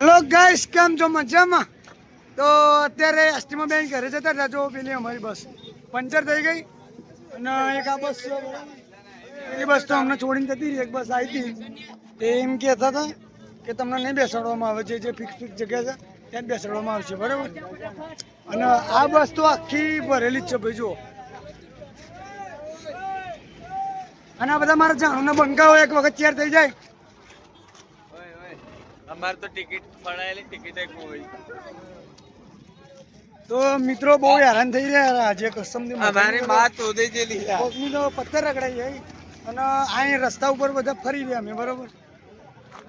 Hello guys, કેમ છો? મજામાં? તો અત્યારે એસટીમાં બેન ઘરે જતા હતા, જો પેલી અમારી બસ પંચર થઈ ગઈ અને એક આ બસ પેલી બસ તો અમને છોડીને જતી રહી. એક બસ આવી હતી, એમ કહેતા હતા કે તમને નહીં બેસાડવામાં આવે છે, જે ફિક્સ જગ્યા છે ત્યાં જ બેસાડવામાં આવશે, બરાબર. અને આ બસ તો આખી ભરેલી જ છે ભાઈ, જુઓ. અને આ બધા મારા જાણુના બંકા હોય, એક વખત ચેર થઈ જાય. અમાર તો ટિકિટ ફળાયેલી ટિકિટ હોય તો મિત્રો બહુ હેરાન થઈ રહ્યા આજે કસમથી. અમારી માં તો દઈ જેલી કોકની તો પથ્થર રગડાઈ જાય અને અહીં રસ્તા ઉપર બધા ફરી રહ્યા અમે, બરાબર.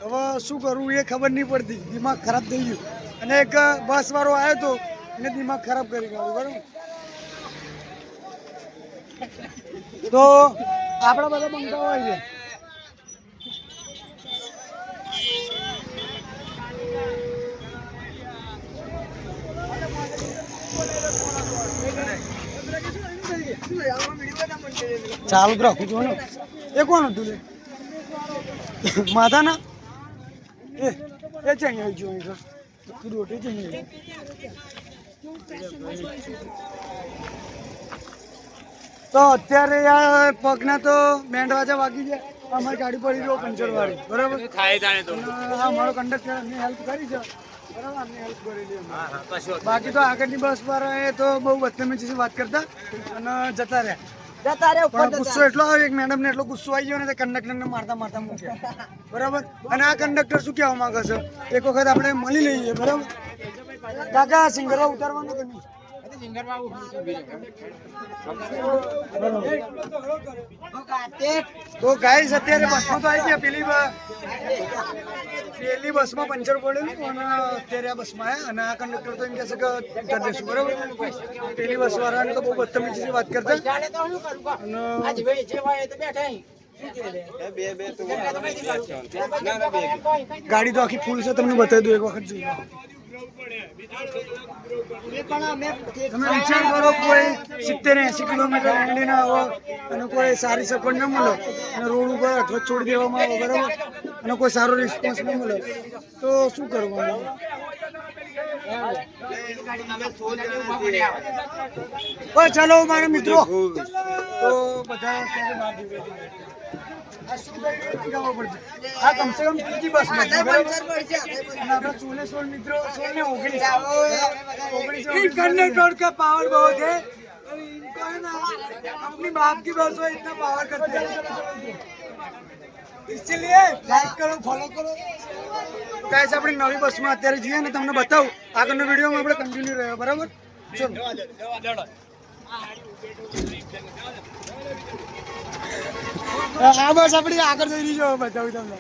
હવે શું કરવું એ ખબર નહીં પડતી, દિમાગ ખરાબ થઈ ગયું. અને એક બસ વાળો આવ્યો હતો એને દિમાગ ખરાબ કરી ગયો, બરાબર. તો આપણા બધા બંકા હોય છે. ચાલુ જ રાખું છું ને. એ કોણ હતું લે? માથાના એ છે અહીંયા જો રોટી છે અહીંયા. તો અત્યારે યાર પગના તો બેન્ડ વાજા વાગી ગયા. અમારી ગાડી પડી ગયો પંચર વાળી, બરાબર. અમારો કંડક્ટર અમને હેલ્પ કરી છે, બરાબર. અમને હેલ્પ કરેલી. બાકી તો આગળની બસ પર એ તો બહુ બદતમીજી વાત કરતા અને જતા રહ્યા. પણ ગુસ્સો એટલો આવ્યો, એક મેડમ ને એટલો ગુસ્સો આવી ગયો ને કંડક્ટર ને મારતા મારતા મૂક્યા, બરાબર. અને આ કંડક્ટર શું કહેવા માંગે છે, એક વખત આપણે મળી લઈએ, બરાબર. કાકા સિંગરવા ઉતારવાનું કે નહીં? તો ગાઈસ અત્યારે બસમાં તો આવી ગયા. પેલી બસમાં પંચર પડેલું અને અત્યારે આ બસમાં આવ્યા. અને આ કંડક્ટર તો એમ કહે છે કે ઉતારી દઈશું, બરાબર. પેલી બસ વાળાને તો બહુ બદતમીજી વાત કરતા. ગાડી તો આખી ફૂલ છે, તમને બતાવી દઉં, એક વખત જોઈ. તમે વિચાર કરો, કોઈ 70-80 કિલોમીટર હેડીને આવો અને કોઈ સારી સપોર્ટ ન મળે અને રોડ ઉપર અઠવાડિયે છોડી દેવામાં આવે, બરાબર. અને કોઈ સારો રિસ્પોન્સ ન મળે તો શું કરવાનું? ચાલો મારા મિત્રો, તો બધા આ કમસે કમ ત્રીજી બસ માં આપણા 16 મિત્રો 16 ને 19 कंडक्टर का पावर बहुत है, इनको है ना अपनी बाप की बस हो इतना पावर करते हैं, इसलिए लाइक करो, फॉलो करो. गाइस આપણે નવી બસમાં અત્યારે જઈએ ને તમને બતાવું. આગળનો વિડીયોમાં આપણે કન્ટિન્યુ રહ્યો, બરાબર. ચલો આ બસ આપણી આગળ જઈ રહી છે, બતાવું તમને.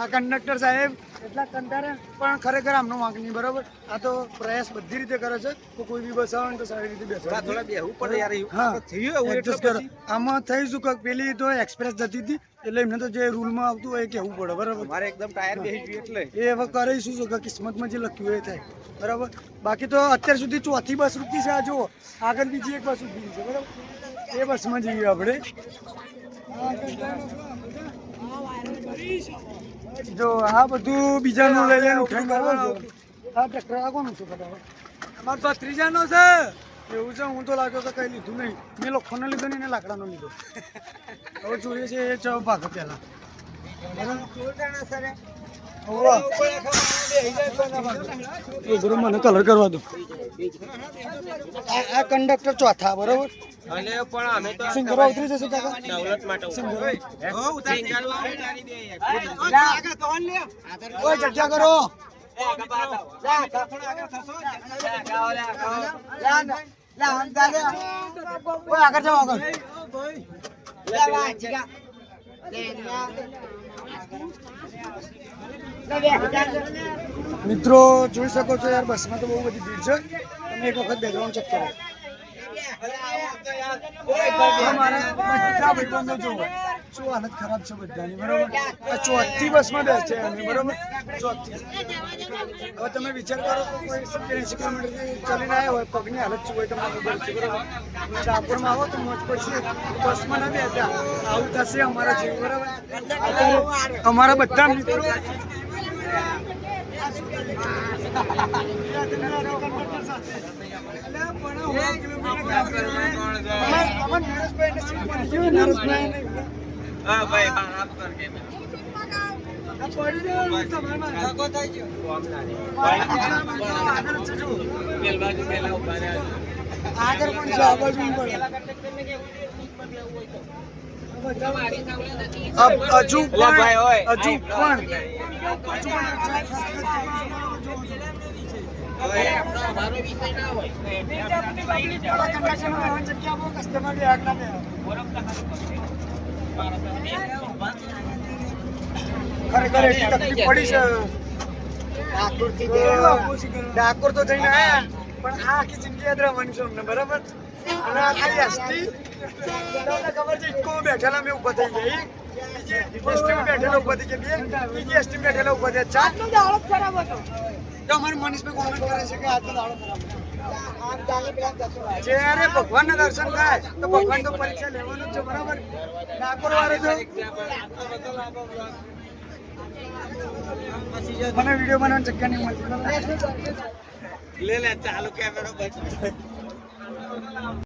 આ કંડક્ટર સાહેબ એટલા કંટાળે પણ ખરેખર આમનો વાંક નહીં, બરાબર. આ તો પ્રયાસ બધી રીતે કરે છે તો કોઈ બી બસ આવે ને તો સારી રીતે બેસવા થોડા બેહવું પડે યાર. આમાં થઈ શું કે પેલી તો એક્સપ્રેસ જતી હતી એટલે એમને તો જે રૂલમાં આવતું હોય એ કહેવું પડે, બરાબર. મારે એકદમ ટાયર બેસી ગયું એટલે એ હવે કરે શું છે કે કિસ્મતમાં જે લખ્યું એ થાય, બરાબર. બાકી તો અત્યાર સુધી ચોથી બસ રૂકી છે. આ જુઓ આગળ બીજી એક બસ ઉભી છે, બરાબર. એ બસમાં જઈએ આપણે. જો આ બધું બીજાનું લઈ લઈને ઉઠાઈ મારવાનું. આ ટ્રેક્ટર આ કોનું છે? અમારે તો ત્રીજાનો છે. એવું છે? હું તો લાગ્યો તો કઈ લીધું નહીં. મેં લોખંડનો લીધો ને એને લાકડાનો લીધો. હવે જોઈએ છે એ ચો ભાગ પેલા મને કલર કરવા દો. આ કંડક્ટર ચોથા, બરોબર. અને પણ અમે તો સિંગરો ઉતરી જશે કાકા. ડેવલપ માટે ઓય ચર્ચા કરો. આગળ જાઓ, આગળ. મિત્રો જોઈ શકો છો યાર, બસમાં તો બહુ બધી ભીડ છે. તમે એક વખત બેકગ્રાઉન્ડ ચેક કરો. બધા ભાઈબંધો જોવો શું હાલત ખરાબ છે બધાની, બરોબર. આ ચોથી બસમાં બેસે અમે, બરોબર. ચોથી. હવે તમે વિચાર કરો કે કોઈ 70-80 કિલોમીટર ચાલીને આવ્યા હોય, પગની હાલત શું હોય તમને ખબર છે, બરોબર. ડાકોરમાં આવો તો મોજ પડશે, બસમાં ના બેઠા આવું થશે અમારા જેવું, બરોબર. અમારા બધા મિત્રો હા ભાઈ આપ કરકે આગળ પણ છે આ બાજુ પણ હજુ પણ ખરેખર એટલી તકલીફ પડી છે. ડાકોર તો જઈને આયા પણ આ આખી જિંદગી યાદ રહેવાની છે અમને, બરાબર? અને આ ખાલી એસટી તમને ખબર છે ઇકો બેઠેલા મેં ઉભા થઈ ગયા, એસટી માં બેઠેલા ઉભા થઈ ગયા, બીજી એસટી માં બેઠેલા ઉભા થયા. ચાર હાલત ખરાબ હતો તો અમારે મનીષભાઈ કોમેન્ટ કરે છે કે આજનો દાડો ખરાબ છે. જ્યારે ભગવાનના દર્શન થાય તો ભગવાન તો પરીક્ષા લેવાનું જ છે, બરાબર? ડાકોર વાળો તો મને વિડીયો બનાવવાની જગ્યા નહીં મળતી. લે લે ચાલુ કેમેરો બચ